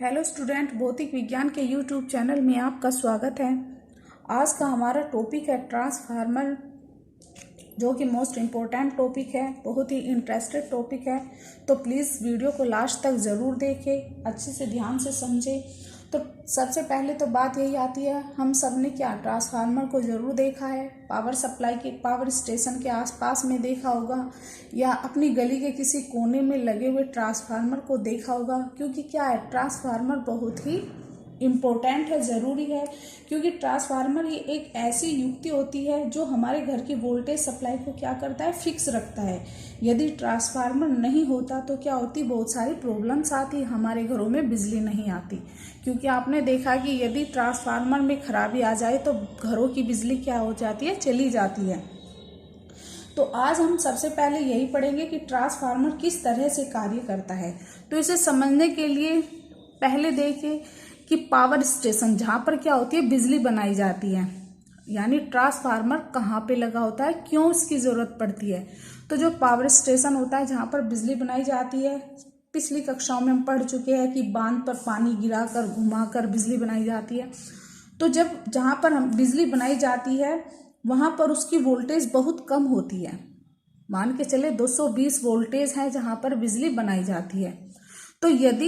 Hello student, भौतिक विज्ञान के यूट्यूब चैनल में आपका स्वागत है। आज का हमारा टॉपिक है ट्रांसफार्मर, जो कि मोस्ट इम्पोर्टेंट टॉपिक है, बहुत ही इंटरेस्टेड टॉपिक है। तो प्लीज़ वीडियो को लास्ट तक ज़रूर देखें, अच्छे से ध्यान से समझें। तो सबसे पहले तो बात यही आती है, हम सब ने क्या ट्रांसफार्मर को ज़रूर देखा है, पावर सप्लाई के पावर स्टेशन के आसपास में देखा होगा, या अपनी गली के किसी कोने में लगे हुए ट्रांसफार्मर को देखा होगा। क्योंकि क्या है, ट्रांसफार्मर बहुत ही इम्पोर्टेंट है, ज़रूरी है। क्योंकि ट्रांसफार्मर ये एक ऐसी युक्ति होती है जो हमारे घर की वोल्टेज सप्लाई को क्या करता है, फिक्स रखता है। यदि ट्रांसफार्मर नहीं होता तो क्या होती, बहुत सारी प्रॉब्लम्स आती, हमारे घरों में बिजली नहीं आती। क्योंकि आपने देखा कि यदि ट्रांसफार्मर में खराबी आ जाए तो घरों की बिजली क्या हो जाती है, चली जाती है। तो आज हम सबसे पहले यही पढ़ेंगे कि ट्रांसफार्मर किस तरह से कार्य करता है। तो इसे समझने के लिए पहले देखिए कि पावर स्टेशन, जहाँ पर क्या होती है, बिजली बनाई जाती है, यानी ट्रांसफार्मर कहाँ पे लगा होता है, क्यों इसकी ज़रूरत पड़ती है। तो जो पावर स्टेशन होता है जहाँ पर बिजली बनाई जाती है, पिछली कक्षाओं में हम पढ़ चुके हैं कि बांध पर पानी गिराकर घुमाकर बिजली बनाई जाती है। तो जब जहाँ पर हम बिजली बनाई जाती है वहाँ पर उसकी वोल्टेज बहुत कम होती है। मान के चले 220 वोल्टेज है जहाँ पर बिजली बनाई जाती है। तो यदि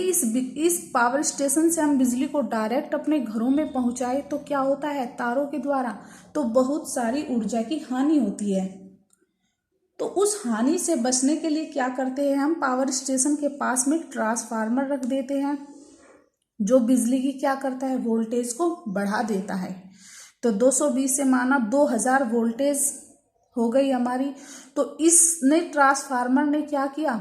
इस पावर स्टेशन से हम बिजली को डायरेक्ट अपने घरों में पहुंचाए तो क्या होता है, तारों के द्वारा तो बहुत सारी ऊर्जा की हानि होती है। तो उस हानि से बचने के लिए क्या करते हैं, हम पावर स्टेशन के पास में ट्रांसफार्मर रख देते हैं, जो बिजली की क्या करता है, वोल्टेज को बढ़ा देता है। तो 220 से माना 2000 वोल्टेज हो गई हमारी। तो इसने ट्रांसफार्मर ने क्या किया,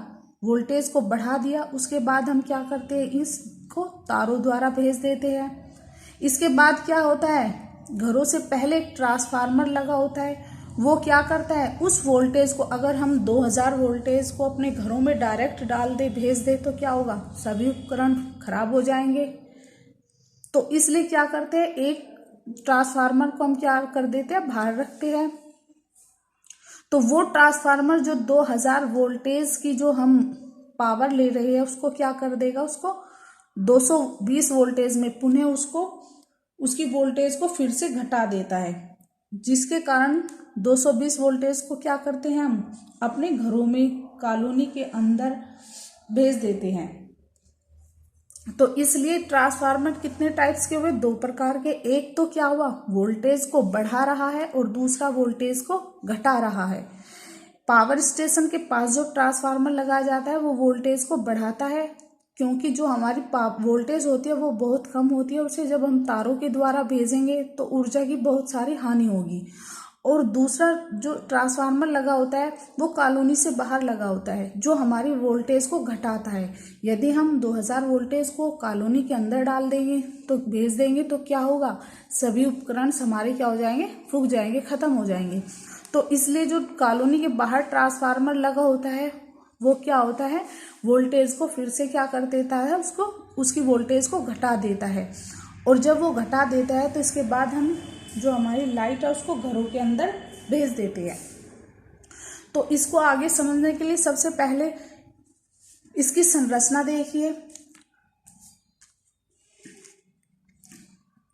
वोल्टेज को बढ़ा दिया। उसके बाद हम क्या करते हैं, इसको तारों द्वारा भेज देते हैं। इसके बाद क्या होता है, घरों से पहले ट्रांसफार्मर लगा होता है, वो क्या करता है, उस वोल्टेज को अगर हम 2000 वोल्टेज को अपने घरों में डायरेक्ट डाल दे, भेज दे, तो क्या होगा, सभी उपकरण खराब हो जाएंगे। तो इसलिए क्या करते हैं, एक ट्रांसफार्मर को हम क्या कर देते हैं, बाहर रखते हैं। तो वो ट्रांसफार्मर जो 2000 वोल्टेज की जो हम पावर ले रहे हैं उसको क्या कर देगा, उसको 220 वोल्टेज में पुनः उसकी वोल्टेज को फिर से घटा देता है, जिसके कारण 220 वोल्टेज को क्या करते हैं, हम अपने घरों में, कॉलोनी के अंदर भेज देते हैं। तो इसलिए ट्रांसफार्मर कितने टाइप्स के हुए, दो प्रकार के। एक तो क्या हुआ, वोल्टेज को बढ़ा रहा है, और दूसरा वोल्टेज को घटा रहा है। पावर स्टेशन के पास जो ट्रांसफार्मर लगाया जाता है वो वोल्टेज को बढ़ाता है, क्योंकि जो हमारी वोल्टेज होती है वो बहुत कम होती है, उसे जब हम तारों के द्वारा भेजेंगे तो ऊर्जा की बहुत सारी हानि होगी। और दूसरा जो ट्रांसफार्मर लगा होता है वो कॉलोनी से बाहर लगा होता है, जो हमारी वोल्टेज को घटाता है। यदि हम 2000 वोल्टेज को कॉलोनी के अंदर डाल देंगे, तो भेज देंगे, तो क्या होगा, सभी उपकरण हमारे क्या हो जाएंगे, फूक जाएंगे, खत्म हो जाएंगे। तो इसलिए जो कॉलोनी के बाहर ट्रांसफार्मर लगा होता है वो क्या होता है, वोल्टेज को फिर से क्या कर देता है, उसकी वोल्टेज को घटा देता है। और जब वो घटा देता है तो इसके बाद हम जो हमारी लाइट है उसको घरों के अंदर भेज देते हैं। तो इसको आगे समझने के लिए सबसे पहले इसकी संरचना देखिए।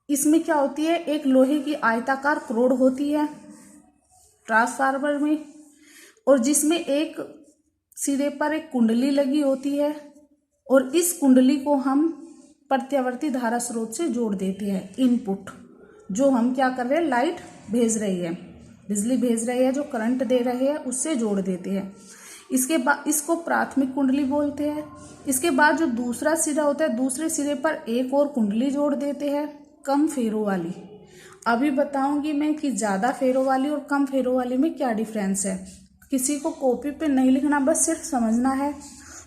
इसमें क्या होती है, एक लोहे की आयताकार रोड होती है ट्रांसफार्मर में, और जिसमें एक सिरे पर एक कुंडली लगी होती है, और इस कुंडली को हम प्रत्यावर्ती धारा स्रोत से जोड़ देते हैं। इनपुट जो हम क्या कर रहे हैं, लाइट भेज रही है, बिजली भेज रही है, जो करंट दे रहे हैं उससे जोड़ देते हैं। इसके बाद इसको प्राथमिक कुंडली बोलते हैं। इसके बाद जो दूसरा सिरा होता है, दूसरे सिरे पर एक और कुंडली जोड़ देते हैं, कम फेरों वाली। अभी बताऊंगी मैं कि ज़्यादा फेरों वाली और कम फेरों वाली में क्या डिफरेंस है। किसी को कॉपी पे नहीं लिखना, बस सिर्फ समझना है।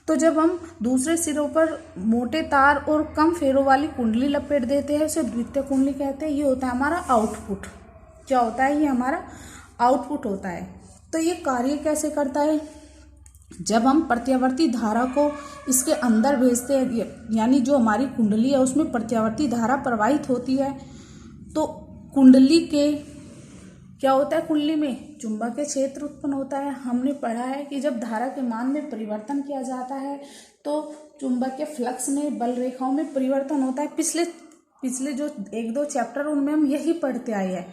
तो जब हम दूसरे सिरों पर मोटे तार और कम फेरों वाली कुंडली लपेट देते हैं, उसे द्वितीय कुंडली कहते हैं। ये होता है हमारा आउटपुट। क्या होता है, ये हमारा आउटपुट होता है। तो ये कार्य कैसे करता है, जब हम प्रत्यावर्ती धारा को इसके अंदर भेजते हैं, यानी जो हमारी कुंडली है उसमें प्रत्यावर्ती धारा प्रवाहित होती है, तो कुंडली के क्या होता है, कुंडली में चुंबकीय क्षेत्र उत्पन्न होता है। हमने पढ़ा है कि जब धारा के मान में परिवर्तन किया जाता है तो चुंबकीय फ्लक्स में बल रेखाओं में परिवर्तन होता है। पिछले जो 1-2 चैप्टर उनमें हम यही पढ़ते आए हैं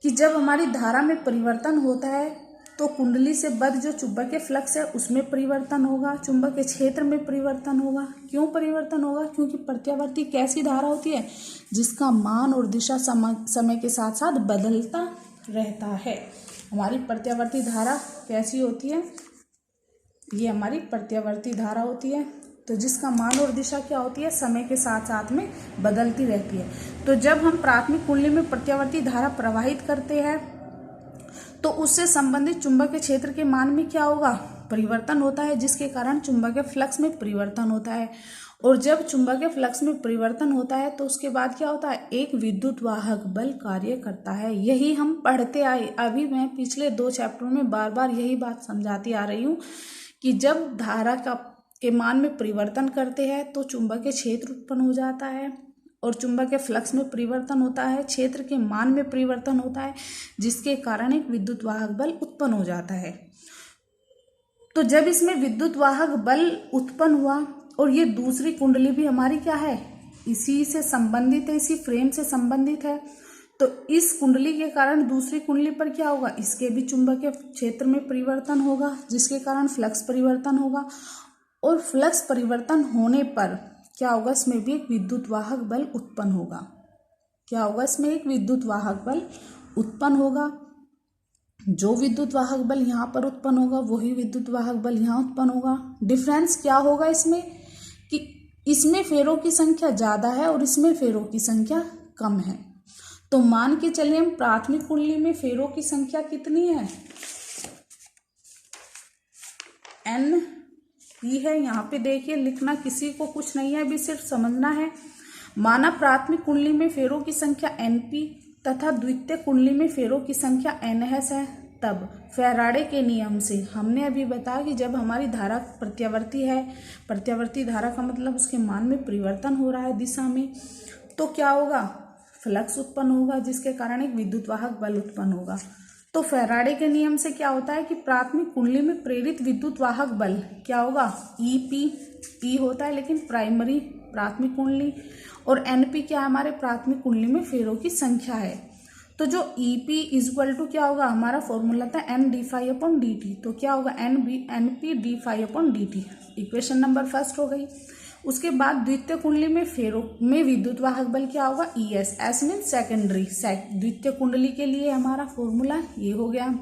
कि जब हमारी धारा में परिवर्तन होता है तो कुंडली से बद्ध जो चुंबकीय फ्लक्स है उसमें परिवर्तन होगा, चुंबकीय क्षेत्र में परिवर्तन होगा। क्यों परिवर्तन होगा? क्योंकि प्रत्यावर्ती कैसी धारा होती है जिसका मान और दिशा समय के साथ साथ बदलता रहता है। हमारी प्रत्यावर्ती धारा कैसी होती है? ये हमारी प्रत्यावर्ती धारा होती है, तो जिसका मान और दिशा क्या होती है, समय के साथ साथ में बदलती रहती है। तो जब हम प्राथमिक कुंडली में प्रत्यावर्ती धारा प्रवाहित करते हैं तो उससे संबंधित चुंबकीय क्षेत्र के मान में क्या होगा, परिवर्तन होता है, जिसके कारण चुंबकीय फ्लक्स में परिवर्तन होता है। और जब चुंबकीय फ्लक्स में परिवर्तन होता है तो उसके बाद क्या होता है, एक विद्युत वाहक बल कार्य करता है। यही हम पढ़ते आए। अभी मैं पिछले 2 चैप्टरों में बार बार यही बात समझाती आ रही हूँ कि जब धारा के मान में परिवर्तन करते हैं तो चुंबकीय क्षेत्र उत्पन्न हो जाता है और चुंबकीय फ्लक्स में परिवर्तन होता है, क्षेत्र के मान में परिवर्तन होता है, जिसके कारण एक विद्युत वाहक बल उत्पन्न हो जाता है। तो जब इसमें विद्युत वाहक बल उत्पन्न हुआ और ये दूसरी कुंडली भी हमारी क्या है, इसी से संबंधित है, इसी फ्रेम से संबंधित है, तो इस कुंडली के कारण दूसरी कुंडली पर क्या होगा, इसके भी चुंबकीय क्षेत्र में परिवर्तन होगा, जिसके कारण फ्लक्स परिवर्तन होगा। और फ्लक्स परिवर्तन होने पर क्या होगा, इसमें भी एक विद्युत वाहक बल उत्पन्न होगा। क्या होगा, इसमें एक विद्युत वाहक बल उत्पन्न होगा। जो विद्युत वाहक बल यहाँ पर उत्पन्न होगा वही विद्युत वाहक बल यहाँ उत्पन्न होगा। डिफरेंस क्या होगा इसमें कि इसमें फेरों की संख्या ज़्यादा है और इसमें फेरों की संख्या कम है। तो मान के चलिए हम प्राथमिक कुंडली में फेरों की संख्या कितनी है, N ही है। यहाँ पे देखिए, लिखना किसी को कुछ नहीं है, अभी सिर्फ समझना है। माना प्राथमिक कुंडली में फेरों की संख्या Np तथा द्वितीय कुंडली में फेरों की संख्या Ns है, तब फैराडे के नियम से हमने अभी बताया कि जब हमारी धारा प्रत्यावर्ती है, प्रत्यावर्ती धारा का मतलब उसके मान में परिवर्तन हो रहा है दिशा में, तो क्या होगा, फ्लक्स उत्पन्न होगा, जिसके कारण एक विद्युत वाहक बल उत्पन्न होगा। तो फैराडे के नियम से क्या होता है कि प्राथमिक कुंडली में प्रेरित विद्युत वाहक बल क्या होगा, ई होता है, लेकिन प्राथमिक कुंडली, और एनपी क्या है, हमारे प्राथमिक कुंडली में फेरों की संख्या है। तो जो ईपी इक्वल टू क्या होगा, हमारा फॉर्मूला था N D phi upon D T, तो क्या होगा, NP D phi upon D T. Equation number first हो गई। उसके बाद द्वितीय कुंडली में फेरों में विद्युत वाहक बल क्या होगा, E S. S mean secondary, द्वितीय कुंडली के लिए हमारा फॉर्मूला ये हो गया।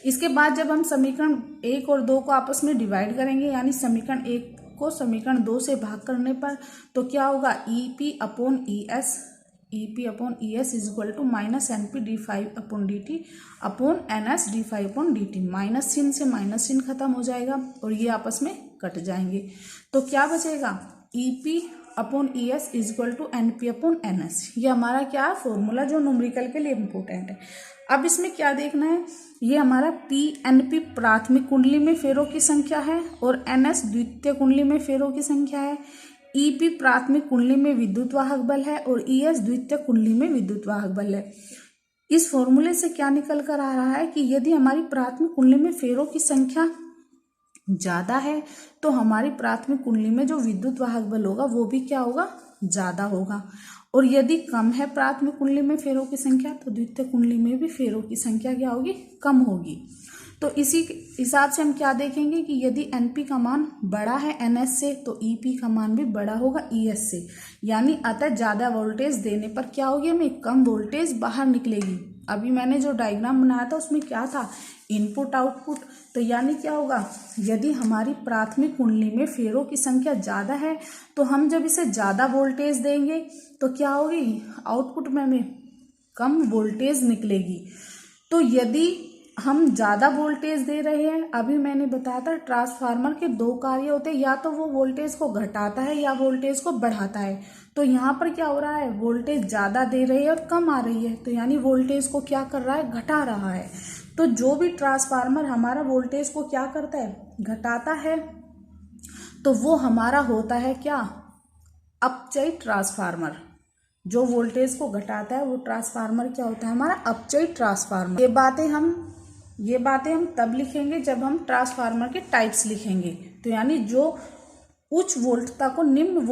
इसके बाद जब हम समीकरण 1 और 2 को आपस में डिवाइड करेंगे, यानी समीकरण 1 को समीकरण 2 से भाग करने पर, तो क्या होगा, EP upon E S is equal to minus NP D five upon D T upon N S D five upon D T. Minus चिन्ह से माइनस चिन्ह खत्म हो जाएगा और ये आपस में कट जाएंगे, तो क्या बचेगा, EP upon E S is equal to N P upon N S. ये हमारा क्या है, फॉर्मूला जो न्यूमेरिकल के लिए इम्पोर्टेंट है। अब इसमें क्या देखना है, ये हमारा पी एन पी प्राथमिक कुंडली में फेरों की संख्या है और एन एस द्वितीय कुंडली में फेरों की संख्या है। ईपी प्राथमिक कुंडली में विद्युत वाहक बल है और ई एस द्वितीय कुंडली में विद्युत वाहक बल है। इस फॉर्मूले से क्या निकल कर आ रहा है कि यदि हमारी प्राथमिक कुंडली में फेरों की संख्या ज़्यादा है तो हमारी प्राथमिक कुंडली में जो विद्युत वाहक बल होगा वो भी क्या होगा, ज़्यादा होगा। और यदि कम है प्राथमिक कुंडली में फेरों की संख्या तो द्वितीय कुंडली में भी फेरों की संख्या क्या होगी, कम होगी। तो इसी हिसाब से हम क्या देखेंगे कि यदि एनपी का मान बड़ा है एनएस से तो ईपी का मान भी बड़ा होगा ईएस से, यानी अतः ज़्यादा वोल्टेज देने पर क्या होगी, हमें कम वोल्टेज बाहर निकलेगी। अभी मैंने जो डायग्राम बनाया था उसमें क्या था, इनपुट आउटपुट। तो यानी क्या होगा, यदि हमारी प्राथमिक कुंडली में फेरों की संख्या ज़्यादा है तो हम जब इसे ज़्यादा वोल्टेज देंगे तो क्या होगी, आउटपुट में हमें कम वोल्टेज निकलेगी। तो यदि हम ज़्यादा वोल्टेज दे रहे हैं, अभी मैंने बताया था ट्रांसफार्मर के 2 कार्य होते हैं, या तो वो वोल्टेज को घटाता है या वोल्टेज को बढ़ाता है। तो यहाँ पर क्या हो रहा है, वोल्टेज ज़्यादा दे रही है और कम आ रही है, तो यानी वोल्टेज को क्या कर रहा है, घटा रहा है। तो जो भी ट्रांसफार्मर हमारा वोल्टेज को क्या करता है, घटाता है, तो वो हमारा होता है क्या, अपचयी ट्रांसफार्मर। जो वोल्टेज को घटाता है वो ट्रांसफार्मर क्या होता है, हमारा अपचयी ट्रांसफार्मर। ये बातें हम तब लिखेंगे जब हम ट्रांसफार्मर के टाइप्स लिखेंगे। तो यानी जो उच्च वोल्टता को निम्न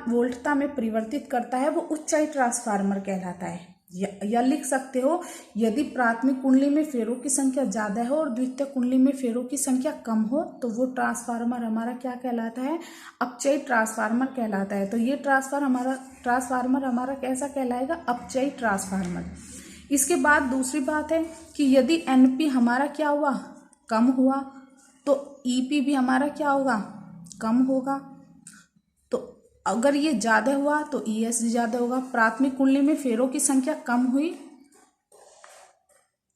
वोल्टता में परिवर्तित करता है, वो उच्चाई ट्रांसफार्मर कहलाता है। या लिख सकते हो, यदि प्राथमिक कुंडली में फेरों की संख्या ज्यादा हो और द्वितीय कुंडली में फेरों की संख्या कम हो तो वो ट्रांसफार्मर हमारा क्या कहलाता है, अपचयी ट्रांसफार्मर कहलाता है। तो ये ट्रांसफार्मर हमारा कैसा कहलाएगा, अपचयी ट्रांसफार्मर। इसके बाद दूसरी बात है कि यदि एनपी हमारा क्या हुआ, कम हुआ, तो ईपी भी हमारा क्या होगा, कम होगा। तो अगर ये ज्यादा हुआ तो ईएस ज्यादा होगा। प्राथमिक कुंडली में फेरों की संख्या कम हुई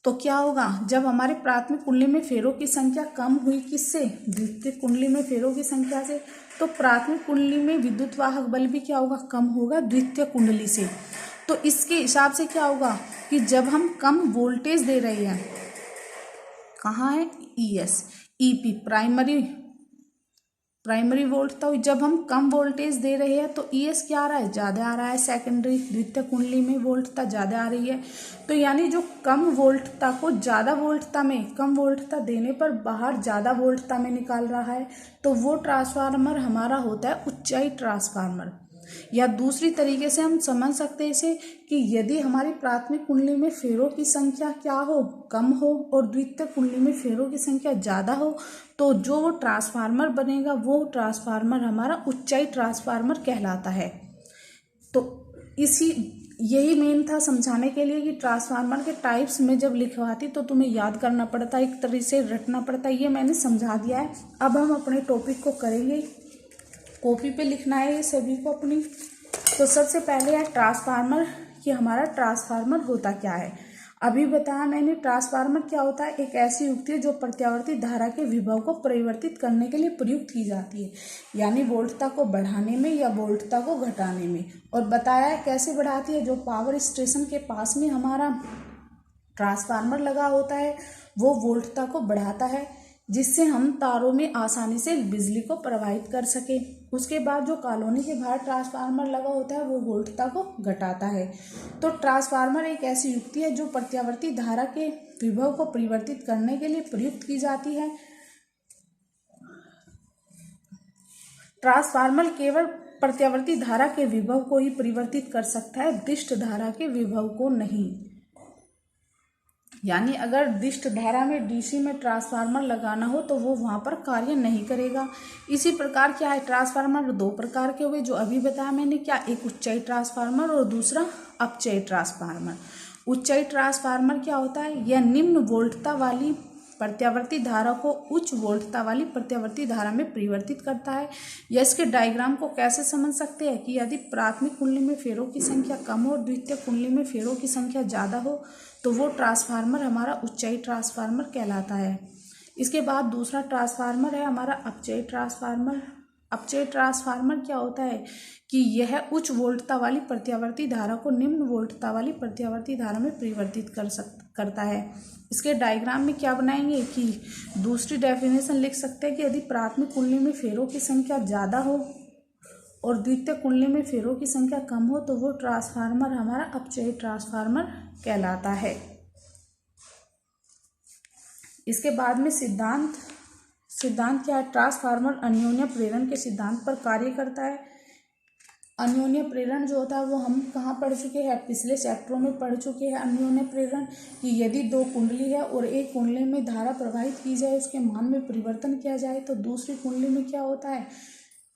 तो क्या होगा, जब हमारे प्राथमिक कुंडली में फेरों की संख्या कम हुई, किससे, द्वितीय कुंडली में फेरों की संख्या से, तो प्राथमिक कुंडली में विद्युत वाहक बल भी क्या होगा, कम होगा द्वितीय कुंडली से। तो इसके हिसाब से क्या होगा कि जब हम कम वोल्टेज दे रहे हैं, कहाँ है, ईएस, ईपी प्राइमरी वोल्ट, तो जब हम कम वोल्टेज दे रहे हैं तो ईएस क्या आ रहा है, ज्यादा आ रहा है। सेकेंडरी द्वितीय कुंडली में वोल्टता ज्यादा आ रही है। तो यानी जो कम वोल्टता को ज्यादा वोल्टता में, कम वोल्टता देने पर बाहर ज्यादा वोल्टता में निकाल रहा है, तो वो ट्रांसफार्मर हमारा होता है उच्चाई ट्रांसफार्मर। या दूसरी तरीके से हम समझ सकते हैं इसे कि यदि हमारी प्राथमिक कुंडली में फेरों की संख्या क्या हो, कम हो, और द्वितीय कुंडली में फेरों की संख्या ज्यादा हो, तो जो ट्रांसफार्मर बनेगा वो ट्रांसफार्मर हमारा उच्चाई ट्रांसफार्मर कहलाता है। तो यही मेन था समझाने के लिए कि ट्रांसफार्मर के टाइप्स में जब लिखवाती तो तुम्हें याद करना पड़ता, एक तरह से रटना पड़ता, ये मैंने समझा दिया है। अब हम अपने टॉपिक को करेंगे, कॉपी पे लिखना है ये सभी को अपनी। तो सबसे पहले है ट्रांसफार्मर, कि हमारा ट्रांसफार्मर होता क्या है। अभी बताया मैंने, ट्रांसफार्मर क्या होता है, एक ऐसी युक्ति है जो प्रत्यावर्ती धारा के विभव को परिवर्तित करने के लिए प्रयुक्त की जाती है, यानी वोल्टता को बढ़ाने में या वोल्टता को घटाने में। और बताया है कैसे बढ़ाती है, जो पावर स्टेशन के पास में हमारा ट्रांसफार्मर लगा होता है वो वोल्टता को बढ़ाता है, जिससे हम तारों में आसानी से बिजली को प्रवाहित कर सके। उसके बाद जो कॉलोनी के बाहर ट्रांसफार्मर लगा होता है वो वोल्टता को घटाता है। तो ट्रांसफार्मर एक ऐसी युक्ति है जो प्रत्यावर्ती धारा के विभव को परिवर्तित करने के लिए प्रयुक्त की जाती है। ट्रांसफार्मर केवल प्रत्यावर्ती धारा के विभव को ही परिवर्तित कर सकता है, दिष्ट धारा के विभव को नहीं। यानी अगर दिष्ट धारा में डीसी में ट्रांसफार्मर लगाना हो तो वो वहां पर कार्य नहीं करेगा। इसी प्रकार क्या है, ट्रांसफार्मर दो प्रकार के हुए जो अभी बताया मैंने, क्या, एक उच्चाई ट्रांसफार्मर और दूसरा अपचयी ट्रांसफार्मर। उच्चाई ट्रांसफार्मर क्या होता है, यह निम्न वोल्टता वाली प्रत्यावर्ती धारा को उच्च वोल्टता वाली प्रत्यावर्ती धारा में परिवर्तित करता है। या इसके डायग्राम को कैसे समझ सकते हैं कि यदि प्राथमिक कुंडली में फेरों की संख्या कम हो और द्वितीय कुंडली में फेरों की संख्या ज़्यादा हो तो वो ट्रांसफार्मर हमारा उच्चाई ट्रांसफार्मर कहलाता है। इसके बाद दूसरा ट्रांसफार्मर है हमारा अपचयी ट्रांसफार्मर। अपचयी ट्रांसफार्मर क्या होता है कि यह उच्च वोल्टता वाली प्रत्यावर्ती धारा को निम्न वोल्टता वाली प्रत्यावर्ती धारा में परिवर्तित करता है। इसके डायग्राम में क्या बनाएंगे कि दूसरी डेफिनेशन लिख सकते हैं कि यदि प्राथमिक कुंडली में फेरों की संख्या ज़्यादा हो और द्वितीय कुंडली में फेरों की संख्या कम हो तो वो ट्रांसफार्मर हमारा अपचयी ट्रांसफार्मर कहलाता है। इसके बाद में सिद्धांत क्या है, ट्रांसफार्मर अन्योन्य प्रेरण के सिद्धांत पर कार्य करता है। अन्योन्य प्रेरण जो होता है वो हम कहाँ पढ़ चुके हैं, पिछले चैप्टरों में पढ़ चुके हैं। अन्योन्य प्रेरण कि यदि दो कुंडली है और एक कुंडली में धारा प्रवाहित की जाए, उसके मान में परिवर्तन किया जाए तो दूसरी कुंडली में क्या होता है,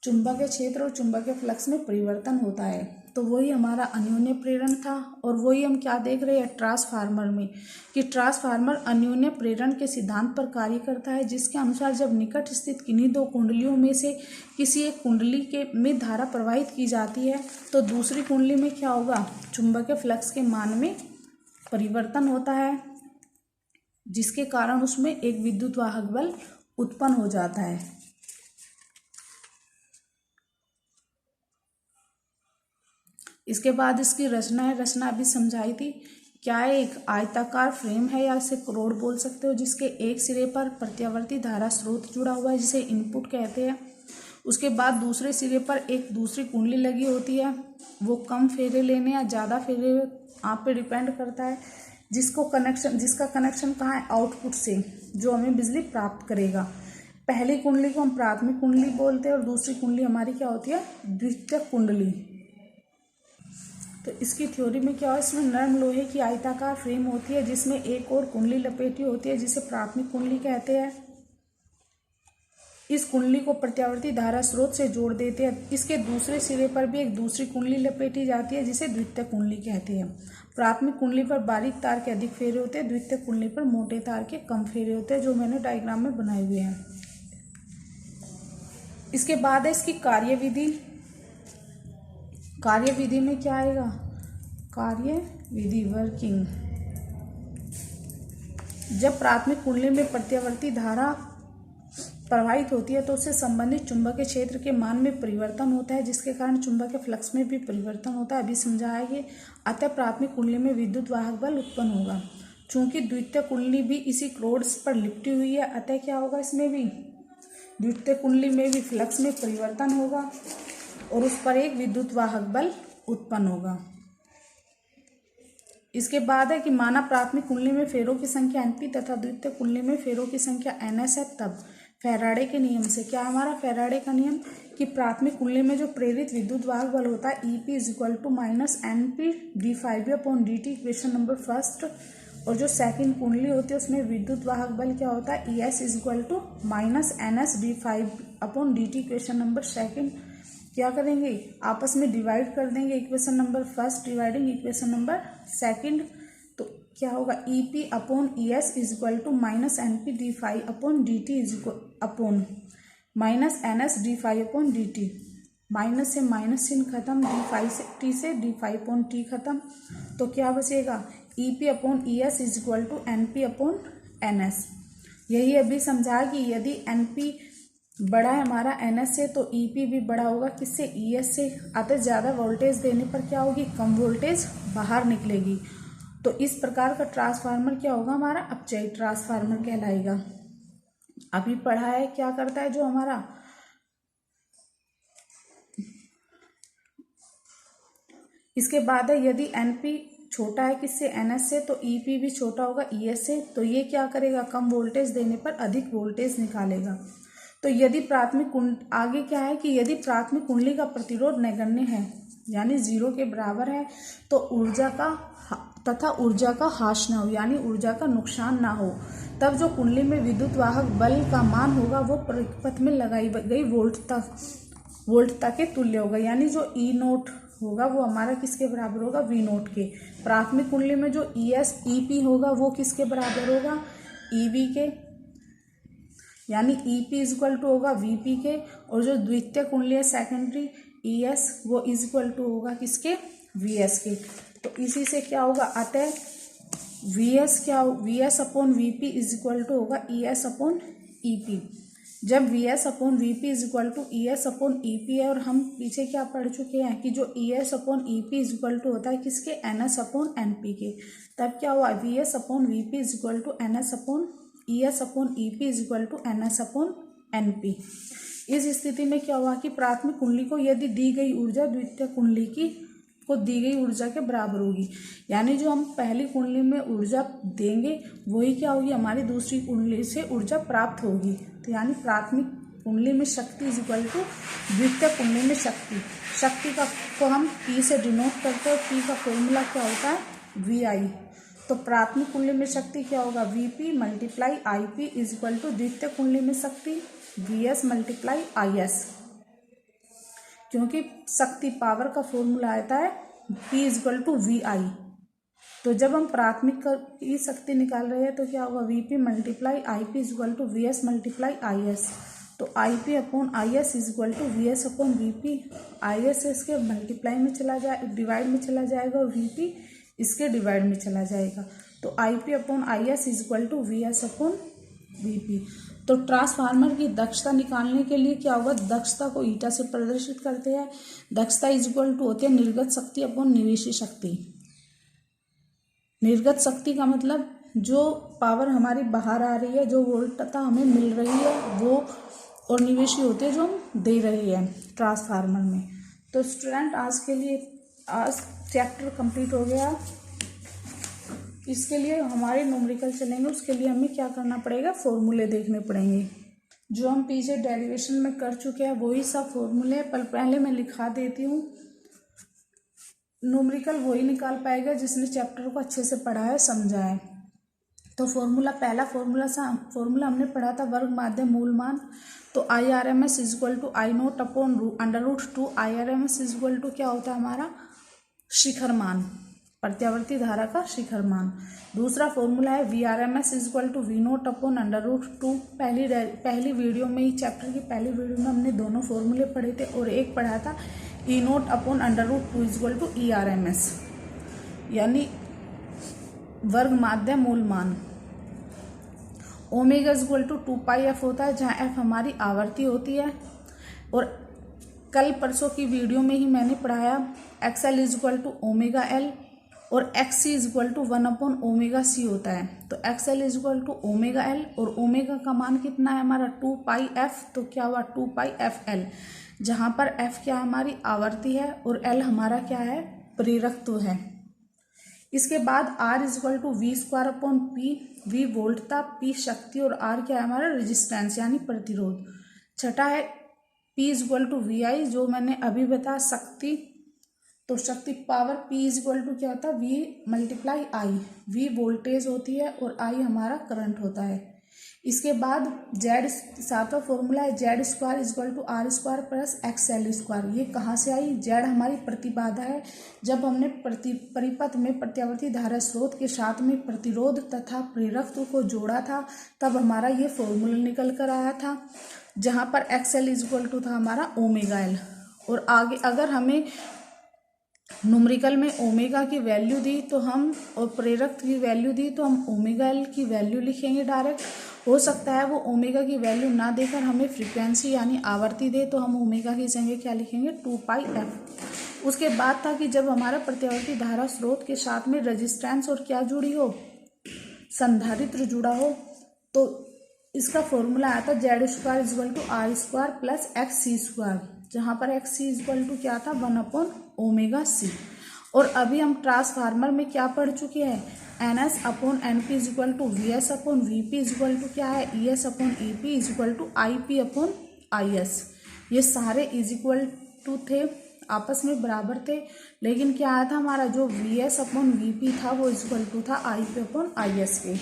चुंबकीय क्षेत्र और चुंबकीय फ्लक्स में परिवर्तन होता है। तो वही हमारा अन्योन्य प्रेरण था। और वही हम क्या देख रहे हैं ट्रांसफार्मर में, कि ट्रांसफार्मर अन्योन्य प्रेरण के सिद्धांत पर कार्य करता है, जिसके अनुसार जब निकट स्थित किन्हीं दो कुंडलियों में से किसी एक कुंडली के में धारा प्रवाहित की जाती है तो दूसरी कुंडली में क्या होगा, चुंबकीय फ्लक्स के मान में परिवर्तन होता है, जिसके कारण उसमें एक विद्युत वाहक बल उत्पन्न हो जाता है। इसके बाद इसकी रचना है, रचना अभी समझाई थी। क्या है, एक आयताकार फ्रेम है या इसे करोड़ बोल सकते हो, जिसके एक सिरे पर प्रत्यावर्ती धारा स्रोत जुड़ा हुआ है जिसे इनपुट कहते हैं। उसके बाद दूसरे सिरे पर एक दूसरी कुंडली लगी होती है, वो कम फेरे लेने या ज़्यादा फेरे आप पे डिपेंड करता है, जिसका कनेक्शन कहाँ है, आउटपुट से, जो हमें बिजली प्राप्त करेगा। पहली कुंडली को हम प्राथमिक कुंडली बोलते हैं और दूसरी कुंडली हमारी क्या होती है, द्वितीयक कुंडली। तो इसकी थ्योरी में क्या है, इसमें नरम लोहे की आयताकार फ्रेम होती है जिसमें एक और कुंडली लपेटी होती है जिसे प्राथमिक कुंडली कहते हैं। इस कुंडली को प्रत्यावर्ती धारा स्रोत से जोड़ देते हैं। इसके दूसरे सिरे पर भी एक दूसरी कुंडली लपेटी जाती है जिसे द्वितीयक कुंडली कहते हैं। प्राथमिक कुंडली पर बारीक तार के अधिक फेरे होते हैं, द्वितीयक कुंडली पर मोटे तार के कम फेरे होते हैं, जो मैंने डायग्राम में बनाए हुए हैं। इसके बाद है इसकी कार्यविधि। कार्यविधि में क्या आएगा, कार्यविधि वर्किंग। जब प्राथमिक कुंडली में प्रत्यावर्ती धारा प्रवाहित होती है तो उससे संबंधित चुंबकीय क्षेत्र के मान में परिवर्तन होता है, जिसके कारण चुंबकीय फ्लक्स में भी परिवर्तन होता है। अभी समझाया कि अतः प्राथमिक कुंडली में विद्युत वाहक बल उत्पन्न होगा। चूंकि द्वितीय कुंडली भी इसी क्रोड्स पर लिपटी हुई है, अतः क्या होगा, इसमें भी द्वितीय कुंडली में भी फ्लक्स में परिवर्तन होगा और उस पर एक विद्युत वाहक बल उत्पन्न होगा। इसके बाद है कि माना प्राथमिक कुंडली में फेरों की संख्या एनपी तथा द्वितीय कुंडली में फेरों की संख्या एनएस है, तब फैराडे के नियम से क्या हमारा फैराडे का नियम कि प्राथमिक कुंडली में जो प्रेरित विद्युत वाहक बल होता है EP is equal to minus N P D five upon D T, equation number first. और जो सेकंड कुंडली होती है उसमें विद्युत वाहक बल क्या होता है, E S is equal to minus N S D five upon D T, equation number second. क्या करेंगे, आपस में डिवाइड कर देंगे, equation number first dividing equation number second. तो क्या होगा, E P upon E S is equal to minus N P D five upon D T is equal upon minus N S D five upon D T. Minus से minus चिन्ह खत्म, D five से T से D five upon T खत्म। तो क्या बचेगा, E P upon E S is equal to N P upon N S. यही अभी समझा कि यदि एन पी बड़ा है हमारा एन एस से तो ई पी भी बड़ा होगा किससे, ई एस से। अतः ज़्यादा वोल्टेज देने पर क्या होगी, कम वोल्टेज बाहर निकलेगी। तो इस प्रकार का ट्रांसफार्मर क्या होगा, हमारा अपचयी ट्रांसफार्मर कहलाएगा। अभी पढ़ा है क्या करता है जो हमारा इसके बाद है यदि एनपी छोटा है किससे, एनएस से, तो ईपी भी छोटा होगा ईएस से। तो ये क्या करेगा, कम वोल्टेज देने पर अधिक वोल्टेज निकालेगा। तो यदि प्राथमिक आगे क्या है कि यदि प्राथमिक कुंडली का प्रतिरोध नगण्य है यानी 0 के बराबर है तो ऊर्जा का ह्रास न हो यानी ऊर्जा का नुकसान ना हो, तब जो कुंडली में विद्युत वाहक बल का मान होगा वो परिपथ में लगाई गई वोल्टता के तुल्य होगा। यानी जो ई नोट होगा वो हमारा किसके बराबर होगा, वी नोट के। प्राथमिक कुंडली में जो ई एस ई पी होगा वो किसके बराबर होगा, ई वी के, यानी E P is equal to होगा वी पी के। और जो द्वितीय कुंडली है सेकेंडरी ई एस वो इज इक्वल टू होगा किसके, वी एस के। तो इसी से क्या होगा, अतः वी एस क्या हो, V S upon V P is equal to होगा E S upon E P. जब V S upon V P is equal to E S upon E P है, और हम पीछे क्या पढ़ चुके हैं कि जो E S upon E P is equal to होता है किसके, N S upon N P के। तब क्या हुआ, V S upon V P is equal to N S upon E S upon E P is equal to N S upon N P. इस स्थिति में क्या हुआ कि प्राथमिक कुंडली को यदि दी गई ऊर्जा द्वितीय कुंडली को दी गई ऊर्जा के बराबर होगी, यानी जो हम पहली कुंडली में ऊर्जा देंगे वही क्या होगी, हमारी दूसरी कुंडली से ऊर्जा प्राप्त होगी। तो यानी प्राथमिक कुंडली में शक्ति इज इक्वल टू द्वितीय कुंडली में शक्ति को हम P से डिनोट करते हैं। P का फॉर्मूला क्या होता है, VI। तो प्राथमिक कुंडली में शक्ति क्या होगा, VP multiply IP is equal to द्वितीय कुंडली में शक्ति VS मल्टीप्लाई IS। क्योंकि शक्ति पावर का फॉर्मूला आता है P is equal to VI। तो जब हम प्राथमिक की शक्ति निकाल रहे हैं तो क्या होगा, VP multiply IP is equal to VS multiply IS। तो IP upon IS is equal to VS upon VP। IS इसके मल्टीप्लाई में चला जाए, डिवाइड में चला जाएगा, और VP इसके डिवाइड में चला जाएगा। तो IP upon IS is equal to VS upon VP। तो ट्रांसफार्मर की दक्षता निकालने के लिए क्या होगा, दक्षता को ईटा से प्रदर्शित करते हैं। दक्षता इज इक्वल टू होती है निर्गत शक्ति अपॉन निवेशी शक्ति। निर्गत शक्ति का मतलब जो पावर हमारी बाहर आ रही है, जो वोल्टता हमें मिल रही है वो, और निवेशी होती है जो हम दे रही है ट्रांसफार्मर में। तो स्टूडेंट आज चैप्टर कंप्लीट हो गया। इसके लिए हमारे न्यूमेरिकल चलेंगे, उसके लिए हमें क्या करना पड़ेगा, फॉर्मूले देखने पड़ेंगे। जो हम पीछे डेरिवेशन में कर चुके हैं वही सब फॉर्मूले, पर पहले मैं लिखा देती हूँ। न्यूमेरिकल वही निकाल पाएगा जिसने चैप्टर को अच्छे से पढ़ा है, समझा है। तो पहला फॉर्मूला हमने पढ़ा था वर्ग माध्य मूल मान। तो IRMS is equal to I0 upon √2। IRMS is equal to क्या होता है हमारा, शिखर मान, प्रत्यावर्ती धारा का शिखर मान। दूसरा फॉर्मूला है VRMS is equal to V0 upon √2। पहली वीडियो में ही, चैप्टर की पहली वीडियो में हमने दोनों फॉर्मूले पढ़े थे, और एक पढ़ा था E0 upon √2 is equal to ERMS, यानी वर्ग माध्य मूल मान। Omega is equal to 2πf होता है, जहाँ f हमारी आवर्ती होती है। और कल परसों की वीडियो में ही मैंने पढ़ाया XL is equal to omega L और XC is equal to 1 upon omega C होता है। तो XL is equal to omega L, और ओमेगा का मान कितना है हमारा 2πf, तो क्या हुआ 2πfL, जहाँ पर f क्या हमारी आवर्ती है और L हमारा क्या है, प्रेरकत्व है। इसके बाद R is equal to V² upon P। V वोल्टता, P शक्ति और R क्या है हमारा रेजिस्टेंस यानी प्रतिरोध। छठा है P is equal to VI, जो मैंने अभी बताया शक्ति, तो शक्ति power P is equal to क्या होता है V multiply I। V voltage होती है और I हमारा करंट होता है। इसके बाद Z, सातवां फॉर्मूला है Z² is equal to R² plus XL²। ये कहाँ से आई, Z हमारी प्रतिबाधा है। जब हमने परिपथ में प्रत्यावर्ती धारा स्रोत के साथ में प्रतिरोध तथा प्रेरकत्व को जोड़ा था, तब हमारा ये फॉर्मूला निकल कर आया था, जहाँ पर XL इज इक्वल टू था हमारा ओमेगा L। और आगे अगर हमें न्यूमेरिकल में ओमेगा की वैल्यू दी तो हम, और प्रेरकत्व की वैल्यू दी तो हम ओमेगा L की वैल्यू लिखेंगे डायरेक्ट। हो सकता है वो ओमेगा की वैल्यू ना देकर हमें फ्रीक्वेंसी यानी आवर्ती दे, तो हम ओमेगा की जगह क्या लिखेंगे 2πf। उसके बाद था कि जब हमारा प्रत्यावर्ती धारा स्रोत के साथ में रेजिस्टेंस और क्या जुड़ी हो, संधारित्र जुड़ा हो, तो इसका फॉर्मूला आया था Z² is equal to R² plus XC², जहाँ पर XC इज इक्वल टू क्या था 1 अपॉन ओमेगा C। और अभी हम ट्रांसफार्मर में क्या पढ़ चुके हैं, NS upon NP is equal to VS upon VP is equal to क्या है ES upon EP is equal to IP upon IS। ये सारे इज इक्वल टू थे, आपस में बराबर थे, लेकिन क्या आया था हमारा जो VS अपॉन VP था वो इज इक्वल टू था IP अपॉन IS के।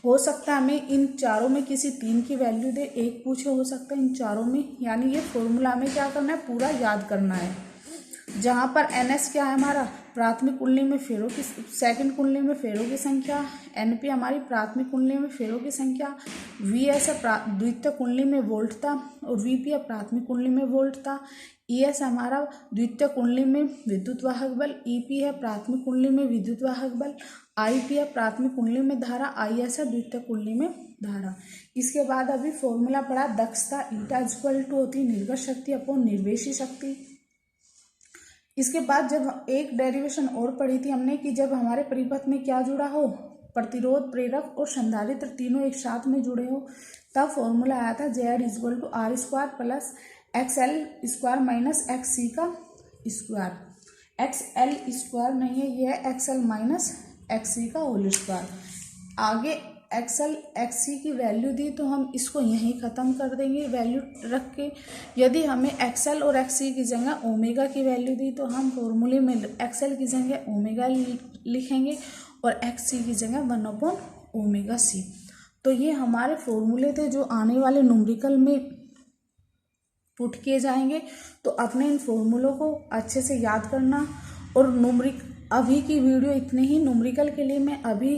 हो सकता है हमें इन चारों में किसी तीन की वैल्यू दे, एक पूछे, हो सकता है इन चारों में, यानी ये फॉर्मूला हमें क्या करना है, पूरा याद करना है। जहाँ पर NS क्या है हमारा प्राथमिक कुंडली में फेरों की, सेकंड कुंडली में फेरों की संख्या, NP हमारी प्राथमिक कुंडली में फेरों की संख्या, VS है द्वितीय कुंडली में वोल्टता और VP है प्राथमिक कुंडली में वोल्टता, ES हमारा द्वितीय कुंडली में विद्युत वाहक बल, EP है प्राथमिक कुंडली में विद्युत वाहक बल, IP है प्राथमिक कुंडली में धारा, IS है द्वितीय कुंडली में धारा। इसके बाद अभी फॉर्मूला पढ़ा दक्षता, ईटा इज इक्वल टू होती है निर्गत शक्ति अपॉन निर्वेशी शक्ति। इसके बाद जब एक डेरिवेशन और पढ़ी थी हमने कि जब हमारे परिपथ में क्या जुड़ा हो, प्रतिरोध, प्रेरक और संधारित्र तीनों एक साथ में जुड़े हो, तब फॉर्मूला आया था Z is equal to R² plus XL² minus XC का स्क्वायर। XL² नहीं है, यह है XL माइनस XC का होल स्क्वायर। आगे XL XC की वैल्यू दी तो हम इसको यहीं ख़त्म कर देंगे वैल्यू रख के। यदि हमें XL और XC की जगह ओमेगा की वैल्यू दी तो हम फॉर्मूले में XL की जगह ओमेगा लिखेंगे और XC की जगह 1 अपॉन ओमेगा C। तो ये हमारे फॉर्मूले थे जो आने वाले न्यूमेरिकल में पुट किए जाएंगे। तो अपने इन फॉर्मूलों को अच्छे से याद करना। और अभी की वीडियो इतने ही। न्यूमेरिकल के लिए मैं अभी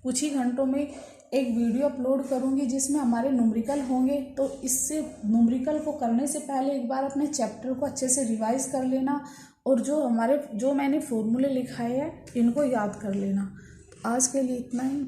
कुछ ही घंटों में एक वीडियो अपलोड करूंगी जिसमें हमारे न्यूमेरिकल होंगे। तो इससे न्यूमेरिकल को करने से पहले एक बार अपने चैप्टर को अच्छे से रिवाइज कर लेना और जो मैंने फॉर्मूले लिखाए हैं इनको याद कर लेना। आज के लिए इतना ही।